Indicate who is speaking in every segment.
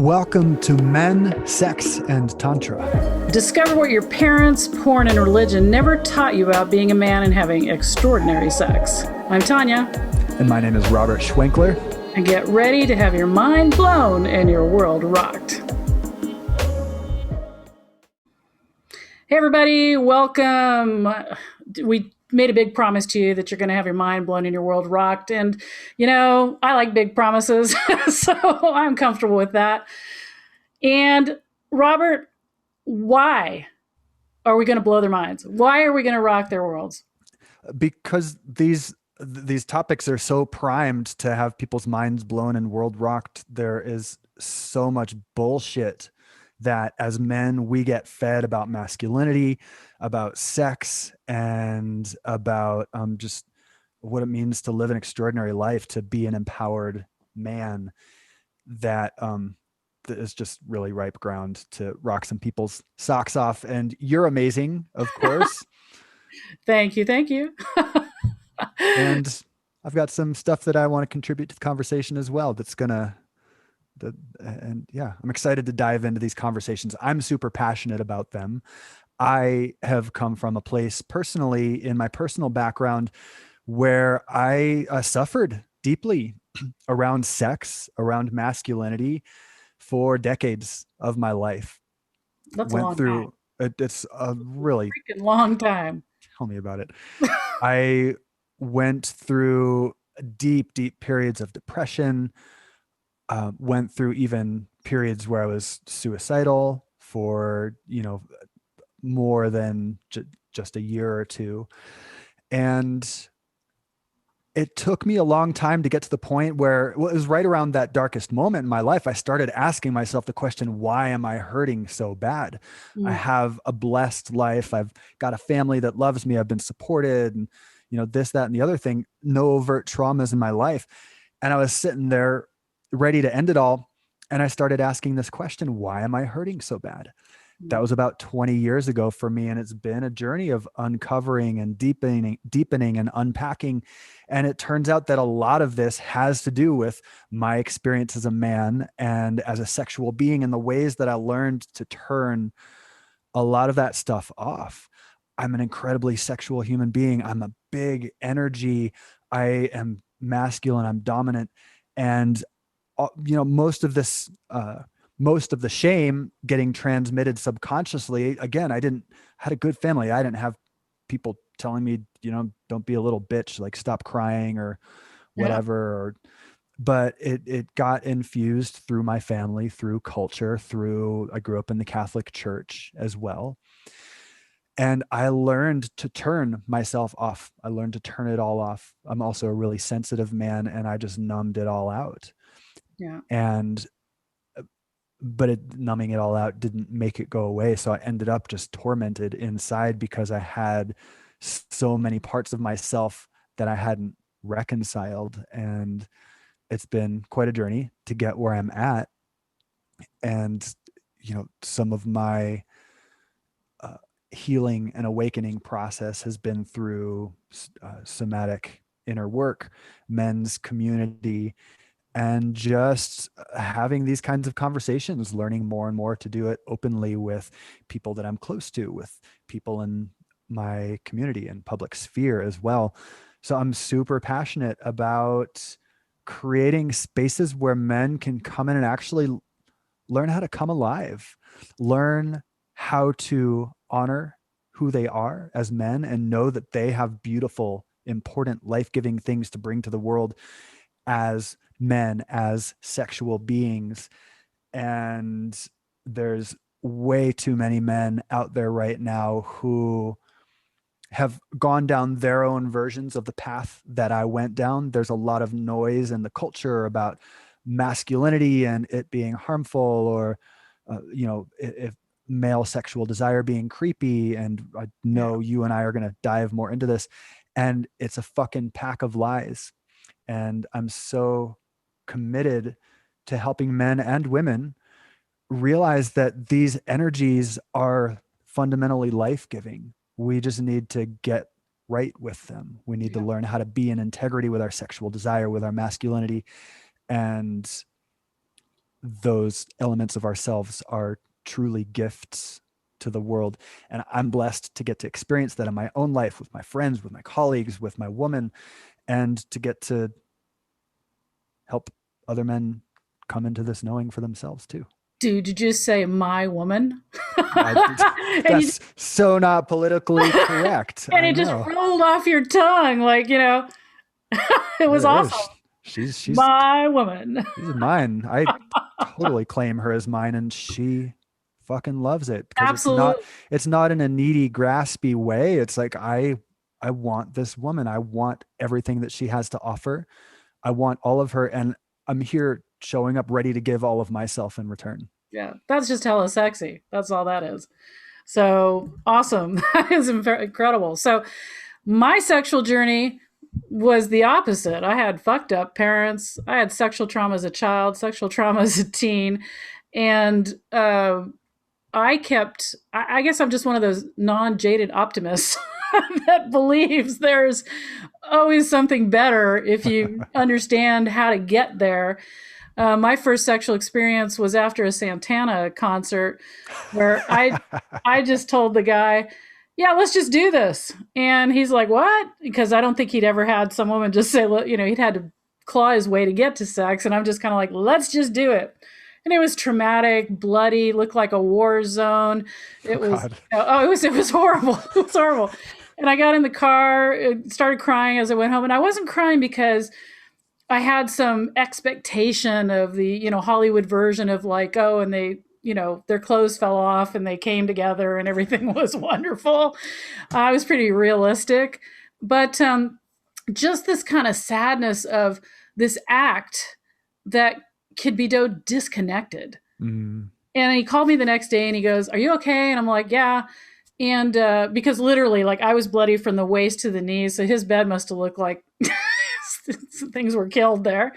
Speaker 1: Welcome to Men, Sex, and Tantra.
Speaker 2: Discover what your parents, porn, and religion never taught you about being a man and having extraordinary sex. I'm Tanya.
Speaker 1: And my name is Robert Schwenkler.
Speaker 2: And get ready to have your mind blown and your world rocked. Hey, everybody, welcome. We made a big promise to you that you're going to have your mind blown and your world rocked. And, you know, I like big promises, so I'm comfortable with that. And Robert, why are we going to blow their minds? Why are we going to rock their worlds?
Speaker 1: Because these topics are so primed to have people's minds blown and world rocked. There is so much bullshit that as men we get fed about masculinity, about sex, and about just what it means to live an extraordinary life, to be an empowered man, that is just really ripe ground to rock some people's socks off. And you're amazing, of course.
Speaker 2: Thank you.
Speaker 1: And I've got some stuff that I want to contribute to the conversation as well. And yeah, I'm excited to dive into these conversations. I'm super passionate about them. I have come from a place personally in my personal background where I suffered deeply around sex, around masculinity for decades of my life.
Speaker 2: That's a long time.
Speaker 1: It's a really
Speaker 2: Freaking long time.
Speaker 1: Tell me about it. I went through deep periods of depression, went through even periods where I was suicidal for, more than just a year or two. And it took me a long time to get to the point where, well, it was right around that darkest moment in my life, I started asking myself the question, why am I hurting so bad? I have a blessed life. I've got a family that loves me. I've been supported, and, this, that, and the other thing, no overt traumas in my life. And I was sitting there ready to end it all. And I started asking this question, why am I hurting so bad? That was about 20 years ago for me. And it's been a journey of uncovering and deepening and unpacking. And it turns out that a lot of this has to do with my experience as a man and as a sexual being, and the ways that I learned to turn a lot of that stuff off. I'm an incredibly sexual human being. I'm a big energy. I am masculine. I'm dominant. And, most of the shame getting transmitted subconsciously. Again, had a good family. I didn't have people telling me, don't be a little bitch, like stop crying or whatever. But it got infused through my family, through culture, I grew up in the Catholic Church as well. And I learned to turn myself off. I learned to turn it all off. I'm also a really sensitive man, and I just numbed it all out.
Speaker 2: Yeah.
Speaker 1: But numbing it all out didn't make it go away. So I ended up just tormented inside because I had so many parts of myself that I hadn't reconciled. And it's been quite a journey to get where I'm at. And, some of my healing and awakening process has been through somatic inner work, men's community, and just having these kinds of conversations, learning more and more to do it openly with people that I'm close to, with people in my community and public sphere as well. So I'm super passionate about creating spaces where men can come in and actually learn how to come alive, learn how to honor who they are as men, and know that they have beautiful, important, life-giving things to bring to the world as men, as sexual beings. And there's way too many men out there right now who have gone down their own versions of the path that I went down. There's a lot of noise in the culture about masculinity and it being harmful, or if male sexual desire being creepy. And I know you and I are going to dive more into this, and it's a fucking pack of lies. And I'm so committed to helping men and women realize that these energies are fundamentally life-giving. We just need to get right with them. We need to learn how to be in integrity with our sexual desire, with our masculinity. And those elements of ourselves are truly gifts to the world. And I'm blessed to get to experience that in my own life with my friends, with my colleagues, with my woman, and to get to help other men come into this knowing for themselves too.
Speaker 2: Dude, did you just say my woman?
Speaker 1: I,
Speaker 2: and you
Speaker 1: that's so not politically correct.
Speaker 2: and
Speaker 1: I
Speaker 2: it just
Speaker 1: know.
Speaker 2: rolled off your tongue like, it was
Speaker 1: It
Speaker 2: awesome.
Speaker 1: is. She's
Speaker 2: My woman.
Speaker 1: she's mine. I totally claim her as mine, and she fucking loves it because
Speaker 2: Absolutely.
Speaker 1: it's not in a needy, graspy way. It's like I want this woman. I want everything that she has to offer. I want all of her, and I'm here showing up ready to give all of myself in return.
Speaker 2: Yeah, that's just hella sexy. That's all that is. So awesome. That is incredible. So my sexual journey was the opposite. I had fucked up parents. I had sexual trauma as a child, sexual trauma as a teen. And I guess I'm just one of those non jaded optimists that believes there's always something better if you understand how to get there. My first sexual experience was after a Santana concert where I just told the guy, "Yeah, let's just do this." And he's like, "What?" Because I don't think he'd ever had some woman just say, he'd had to claw his way to get to sex, and I'm just kind of like, "Let's just do it." And it was traumatic, bloody, looked like a war zone.
Speaker 1: Oh
Speaker 2: It was
Speaker 1: God.
Speaker 2: it was horrible. It was horrible. And I got in the car, started crying as I went home, and I wasn't crying because I had some expectation of the, Hollywood version of like, oh, and they, their clothes fell off and they came together and everything was wonderful. I was pretty realistic, but just this kind of sadness of this act that could be so disconnected.
Speaker 1: Mm.
Speaker 2: And he called me the next day and he goes, "Are you okay?" And I'm like, "Yeah." And because literally, like, I was bloody from the waist to the knees, so his bed must have looked like things were killed there.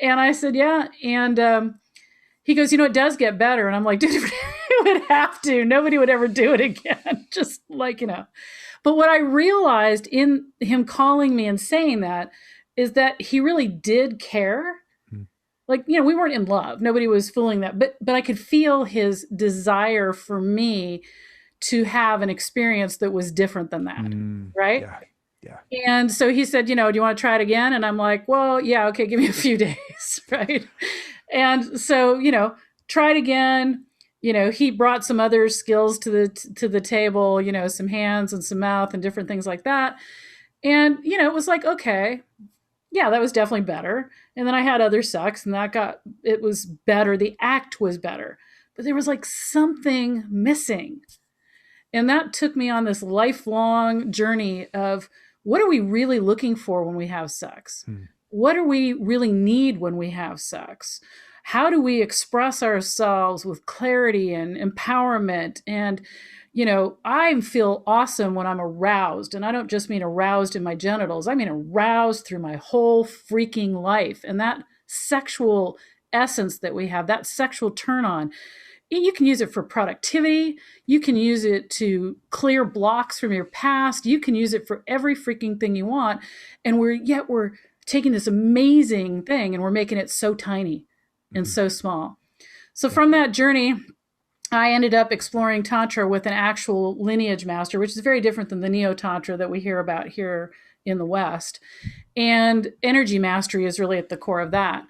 Speaker 2: And I said, "Yeah." And he goes, "It does get better." And I'm like, "Dude, it would have to. Nobody would ever do it again." Just like, But what I realized in him calling me and saying that is that he really did care.
Speaker 1: Mm.
Speaker 2: Like, we weren't in love. Nobody was feeling that. But I could feel his desire for me to have an experience that was different than that.
Speaker 1: Mm.
Speaker 2: Right.
Speaker 1: Yeah. Yeah.
Speaker 2: And so he said, "Do you want to try it again?" And I'm like, "Well, yeah, okay, give me a few days." Right. And so, try it again. He brought some other skills to the table, some hands and some mouth and different things like that. And, it was like, okay, yeah, that was definitely better. And then I had other sex and it was better. The act was better, but there was like something missing. And that took me on this lifelong journey of what are we really looking for when we have sex?
Speaker 1: Mm.
Speaker 2: What do we really need when we have sex? How do we express ourselves with clarity and empowerment? And, I feel awesome when I'm aroused. And I don't just mean aroused in my genitals, I mean aroused through my whole freaking life. And that sexual essence that we have, that sexual turn on, you can use it for productivity. You can use it to clear blocks from your past. You can use it for every freaking thing you want. And we're taking this amazing thing and we're making it so tiny and
Speaker 1: Mm-hmm.
Speaker 2: so small. So
Speaker 1: Yeah.
Speaker 2: from that journey, I ended up exploring Tantra with an actual lineage master, which is very different than the Neo Tantra that we hear about here in the West. And energy mastery is really at the core of that.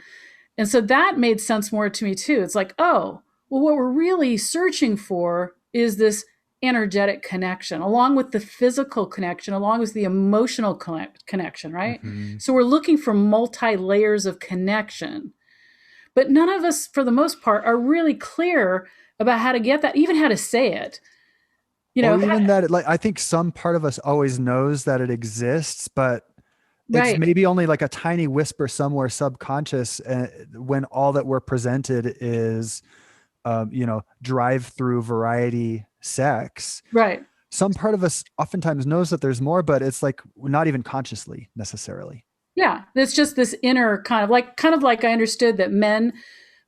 Speaker 2: And so that made sense more to me too. It's like, oh, well, what we're really searching for is this energetic connection, along with the physical connection, along with the emotional connection, right?
Speaker 1: Mm-hmm.
Speaker 2: So we're looking for multi layers of connection. But none of us, for the most part, are really clear about how to get that, even how to say it.
Speaker 1: Or
Speaker 2: That,
Speaker 1: even that, like, I think some part of us always knows that it exists, but it's
Speaker 2: right,
Speaker 1: maybe only like a tiny whisper somewhere subconscious, when all that we're presented is, drive through variety sex.
Speaker 2: right.
Speaker 1: Some part of us oftentimes knows that there's more, but it's like not even consciously necessarily.
Speaker 2: Yeah, it's just this inner kind of like I understood that men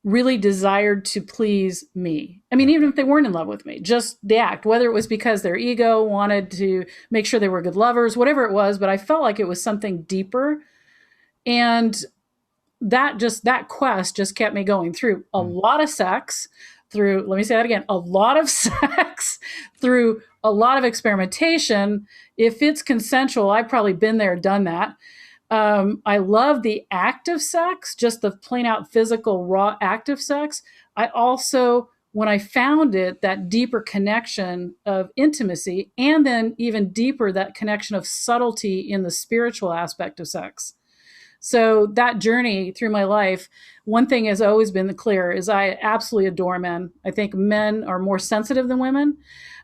Speaker 2: really desired to please me. I mean,
Speaker 1: Yeah.
Speaker 2: even if they weren't in love with me, just the act, whether it was because their ego wanted to make sure they were good lovers, whatever it was, but I felt like it was something deeper. And that quest just kept me going through a
Speaker 1: Mm.
Speaker 2: lot of sex, through, let me say that again, a lot of sex, through a lot of experimentation. If it's consensual, I've probably been there, done that. I love the act of sex, just the plain out physical, raw act of sex. I also, when I found it, that deeper connection of intimacy, and then even deeper, that connection of subtlety in the spiritual aspect of sex. So that journey through my life, one thing has always been clear is I absolutely adore men. I think men are more sensitive than women.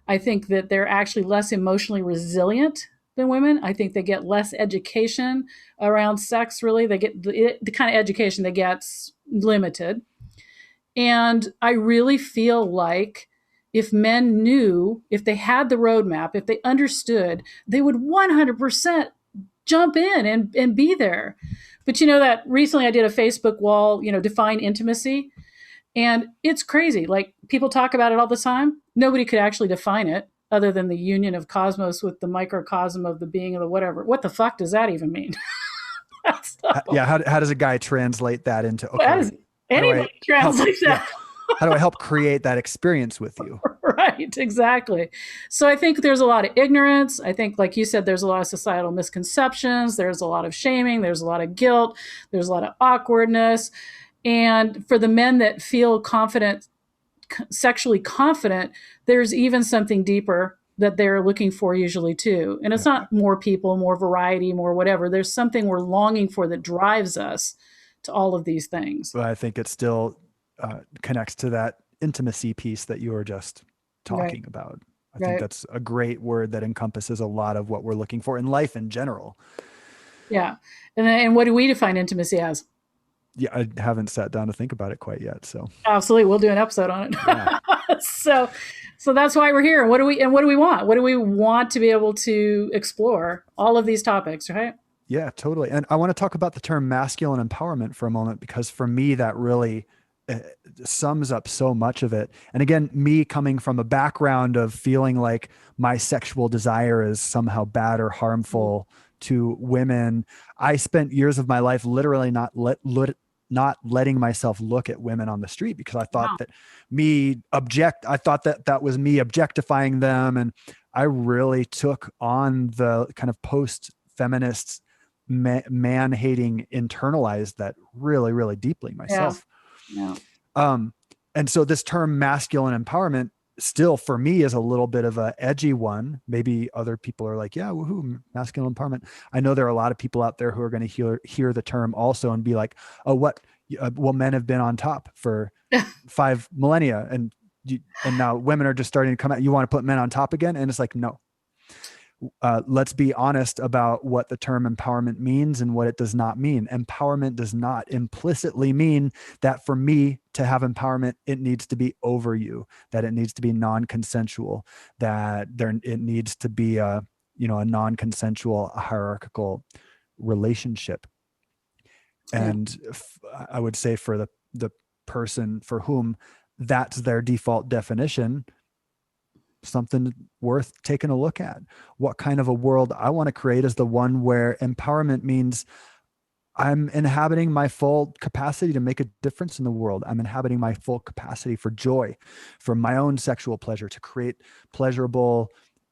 Speaker 2: I think that they're actually less emotionally resilient than women. I think they get less education around sex, really. They get the kind of education they get's limited. And I really feel like if men knew, if they had the roadmap, if they understood, they would 100% jump in and be there. But you know that recently I did a Facebook wall, define intimacy. And it's crazy. Like people talk about it all the time. Nobody could actually define it other than the union of cosmos with the microcosm of the being of the whatever. What the fuck does that even mean?
Speaker 1: Yeah.
Speaker 2: So,
Speaker 1: How does a guy translate that into,
Speaker 2: how
Speaker 1: okay,
Speaker 2: does
Speaker 1: how do I
Speaker 2: anybody
Speaker 1: help?
Speaker 2: translate
Speaker 1: Yeah.
Speaker 2: that?
Speaker 1: How do I help create that experience with you?
Speaker 2: Right, exactly. So I think there's a lot of ignorance. I think, like you said, there's a lot of societal misconceptions. There's a lot of shaming. There's a lot of guilt. There's a lot of awkwardness. And for the men that feel confident, sexually confident, there's even something deeper that they're looking for usually too. And it's
Speaker 1: Yeah.
Speaker 2: not more people, more variety, more whatever. There's something we're longing for that drives us to all of these things.
Speaker 1: But I think it still connects to that intimacy piece that you were just
Speaker 2: Right,
Speaker 1: talking about. I think
Speaker 2: right.
Speaker 1: that's a great word that encompasses a lot of what we're looking for in life in general.
Speaker 2: Yeah. And what do we define intimacy as?
Speaker 1: Yeah, I haven't sat down to think about it quite yet. So,
Speaker 2: Absolutely, we'll do an episode on
Speaker 1: yeah.
Speaker 2: it. So that's why we're here. What do we want? What do we want to be able to explore? All of these topics, right?
Speaker 1: Yeah, totally. And I want to talk about the term masculine empowerment for a moment, because for me, that really uh, sums up so much of it. And again, me coming from a background of feeling like my sexual desire is somehow bad or harmful to women, I spent years of my life literally not letting myself look at women on the street, because I thought
Speaker 2: Wow.
Speaker 1: that I thought that that was me objectifying them. And I really took on the kind of post feminist man hating internalized that really, really deeply
Speaker 2: Yeah.
Speaker 1: myself.
Speaker 2: Yeah.
Speaker 1: Um, and so this term masculine empowerment still for me is a little bit of a edgy one. Maybe other people are like, yeah, woohoo, masculine empowerment. I know there are a lot of people out there who are going to hear the term also and be like, oh, what? Well, men have been on top for 5 millennia, and now women are just starting to come out. You want to put men on top again? And it's like, no, let's be honest about what the term empowerment means and what it does not mean. Empowerment does not implicitly mean that for me to have empowerment, it needs to be over you, that it needs to be non-consensual, that it needs to be a non-consensual hierarchical relationship.
Speaker 2: Yeah.
Speaker 1: And I would say for the person for whom that's their default definition, something worth taking a look at. What kind of a world I want to create is the one where empowerment means I'm inhabiting my full capacity to make a difference in the world. I'm inhabiting my full capacity for joy, for my own sexual pleasure, to create pleasurable,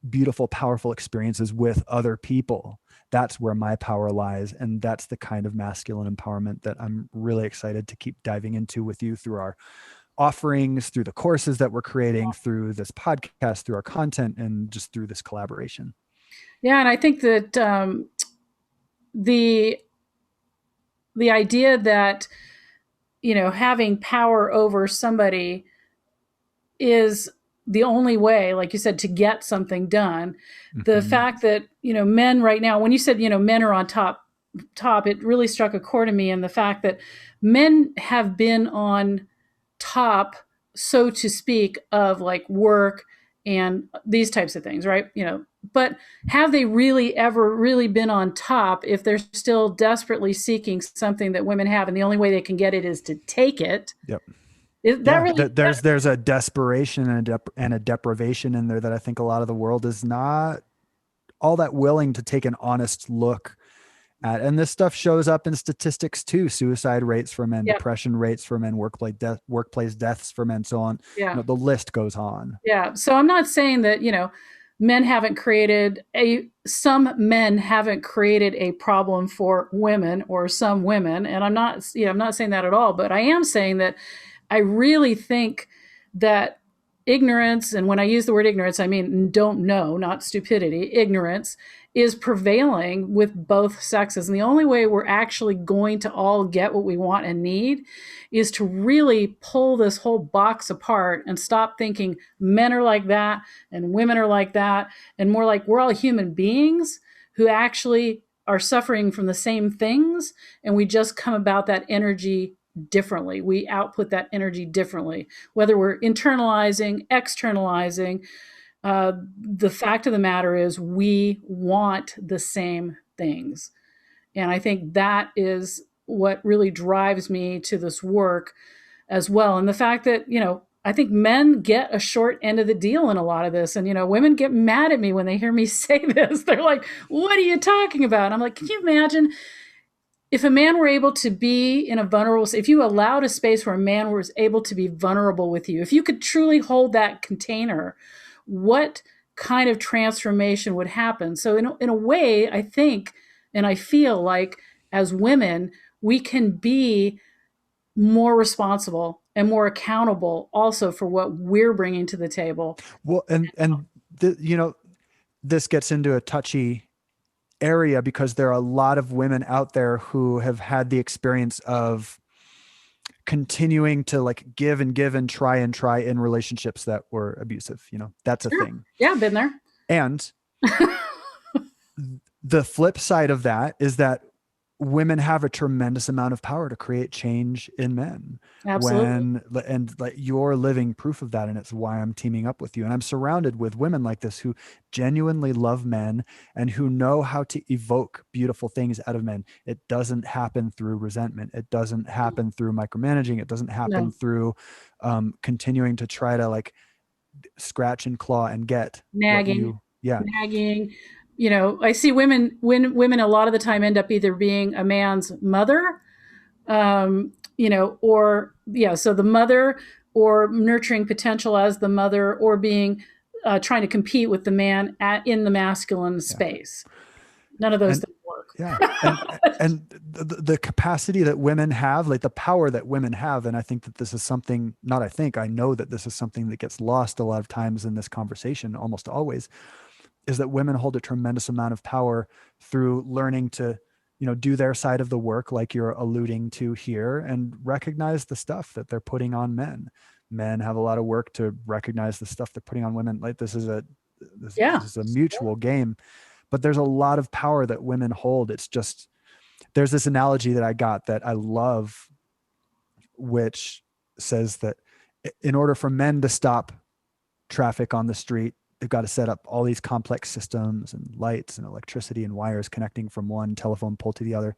Speaker 1: beautiful, powerful experiences with other people. That's where my power lies. And that's the kind of masculine empowerment that I'm really excited to keep diving into with you through our offerings, through the courses that we're creating, through this podcast, through our content, and just through this collaboration.
Speaker 2: Yeah. And I think that the the idea that having power over somebody is the only way, like you said, to get something done. The
Speaker 1: Mm-hmm.
Speaker 2: fact that men right now, when you said men are on top, it really struck a chord in me, and the fact that men have been on top, so to speak, of like work and these types of things, right? But have they really ever really been on top if they're still desperately seeking something that women have, and the only way they can get it is to take it?
Speaker 1: Yep.
Speaker 2: Is that
Speaker 1: Yeah,
Speaker 2: really
Speaker 1: there's a desperation and a deprivation in there that I think a lot of the world is not all that willing to take an honest look And this stuff shows up in statistics too: suicide rates for men,
Speaker 2: Yeah.
Speaker 1: depression rates for men, workplace deaths for men, so on.
Speaker 2: Yeah.
Speaker 1: The list goes on.
Speaker 2: Yeah. So I'm not saying that, some men haven't created a problem for women or some women. And I'm not saying that at all, but I am saying that I really think that ignorance, and when I use the word ignorance, I mean don't know, not stupidity, ignorance is prevailing with both sexes. And the only way we're actually going to all get what we want and need is to really pull this whole box apart and stop thinking men are like that and women are like that, and more like we're all human beings who actually are suffering from the same things, and we just come about that energy differently. We output that energy differently, whether we're internalizing, externalizing. The fact of the matter is, we want the same things. And I think that is what really drives me to this work as well. And the fact that, I think men get a short end of the deal in a lot of this. And, women get mad at me when they hear me say this. They're like, what are you talking about? And I'm like, can you imagine if a man were able to be in a vulnerable, if you allowed a space where a man was able to be vulnerable with you, if you could truly hold that container, what kind of transformation would happen? So in a way, I think, and I feel like as women, we can be more responsible and more accountable also for what we're bringing to the table.
Speaker 1: Well, this gets into a touchy area because there are a lot of women out there who have had the experience of continuing to like give and try in relationships that were abusive. That's a
Speaker 2: Sure.
Speaker 1: thing.
Speaker 2: Yeah, I've been there.
Speaker 1: And the flip side of that is that women have a tremendous amount of power to create change in men.
Speaker 2: Absolutely.
Speaker 1: And like you're living proof of that, and it's why I'm teaming up with you. And I'm surrounded with women like this who genuinely love men and who know how to evoke beautiful things out of men. It doesn't happen through resentment. It doesn't happen through micromanaging. It doesn't happen
Speaker 2: No.
Speaker 1: through continuing to try to like scratch and claw and get what
Speaker 2: Nagging,
Speaker 1: you, yeah.
Speaker 2: nagging. I see women a lot of the time end up either being a man's mother, or yeah, so the mother, or nurturing potential as the mother, or being trying to compete with the man in the masculine
Speaker 1: Yeah.
Speaker 2: space. None of those
Speaker 1: And
Speaker 2: things work.
Speaker 1: yeah. And the capacity that women have, like the power that women have. And I think that this is something, not I think, I know that this is something that gets lost a lot of times in this conversation, almost always, is that women hold a tremendous amount of power through learning to, do their side of the work, like you're alluding to here, and recognize the stuff that they're putting on men. Men have a lot of work to recognize the stuff they're putting on women. Like this
Speaker 2: Yeah.
Speaker 1: is a mutual game, but there's a lot of power that women hold. It's just, there's this analogy that I got that I love, which says that in order for men to stop traffic on the street, they've got to set up all these complex systems and lights and electricity and wires connecting from one telephone pole to the other.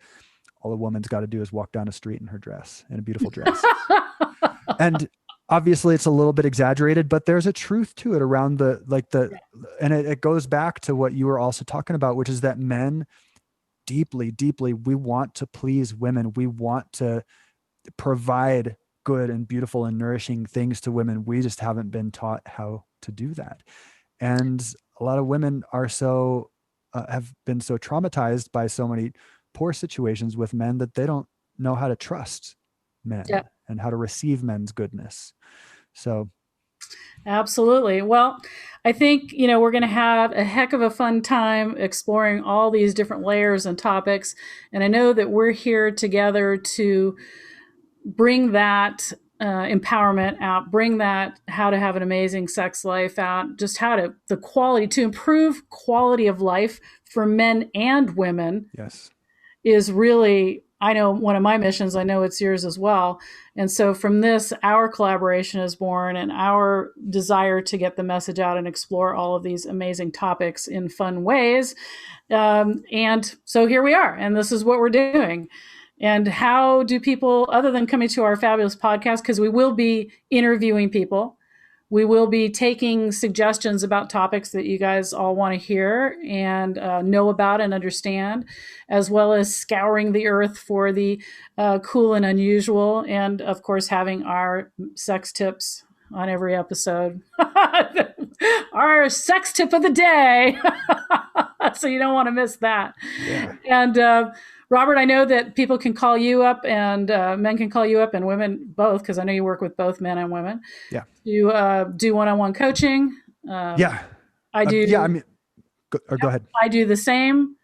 Speaker 1: All a woman's got to do is walk down a street in her dress, in a beautiful dress. And obviously it's a little bit exaggerated, but there's a truth to it around and it goes back to what you were also talking about, which is that men deeply, deeply, we want to please women. We want to provide good and beautiful and nourishing things to women. We just haven't been taught how to do that. And a lot of women are have been so traumatized by so many poor situations with men that they don't know how to trust
Speaker 2: Yeah.
Speaker 1: men and how to receive men's goodness. So
Speaker 2: Absolutely. Well, I think, we're going to have a heck of a fun time exploring all these different layers and topics. And I know that we're here together to bring that empowerment out, bring that how to have an amazing sex life out, just to improve quality of life for men and women
Speaker 1: yes.
Speaker 2: is really, I know, one of my missions. I know it's yours as well. And so from this, our collaboration is born, and our desire to get the message out and explore all of these amazing topics in fun ways. And so here we are, and this is what we're doing. And how do people, other than coming to our fabulous podcast, because we will be interviewing people, We will be taking suggestions about topics that you guys all want to hear and know about and understand, as well as scouring the earth for the cool and unusual, and of course, having our sex tips on every episode. Our sex tip of the day. So you don't want to miss that.
Speaker 1: Yeah.
Speaker 2: And Robert, I know that people can call you up, and men can call you up, and women both, because I know you work with both men and women,
Speaker 1: Yeah.
Speaker 2: to do one-on-one coaching.
Speaker 1: Yeah.
Speaker 2: I
Speaker 1: Yeah. I
Speaker 2: do.
Speaker 1: mean, go ahead.
Speaker 2: I do the same,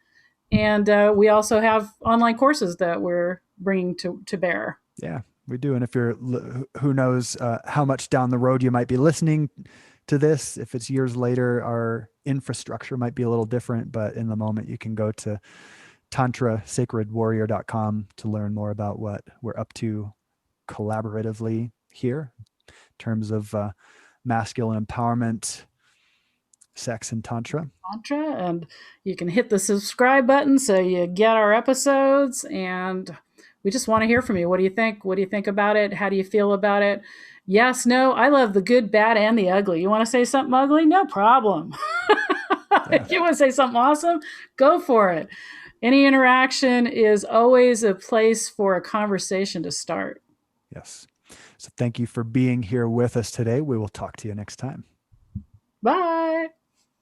Speaker 2: and we also have online courses that we're bringing to bear.
Speaker 1: Yeah, we do. And if you're, who knows how much down the road you might be listening to this. If it's years later, our infrastructure might be a little different, but in the moment, you can go to tantrasacredwarrior.com to learn more about what we're up to collaboratively here in terms of masculine empowerment, sex, and tantra.
Speaker 2: Tantra, and you can hit the subscribe button so you get our episodes. And we just want to hear from you. What do you think? What do you think about it? How do you feel about it? Yes, no. I love the good, bad, and the ugly. You want to say something ugly? No problem.
Speaker 1: Yeah.
Speaker 2: If you want to say something awesome, go for it. Any interaction is always a place for a conversation to start.
Speaker 1: Yes. So thank you for being here with us today. We will talk to you next time.
Speaker 2: Bye.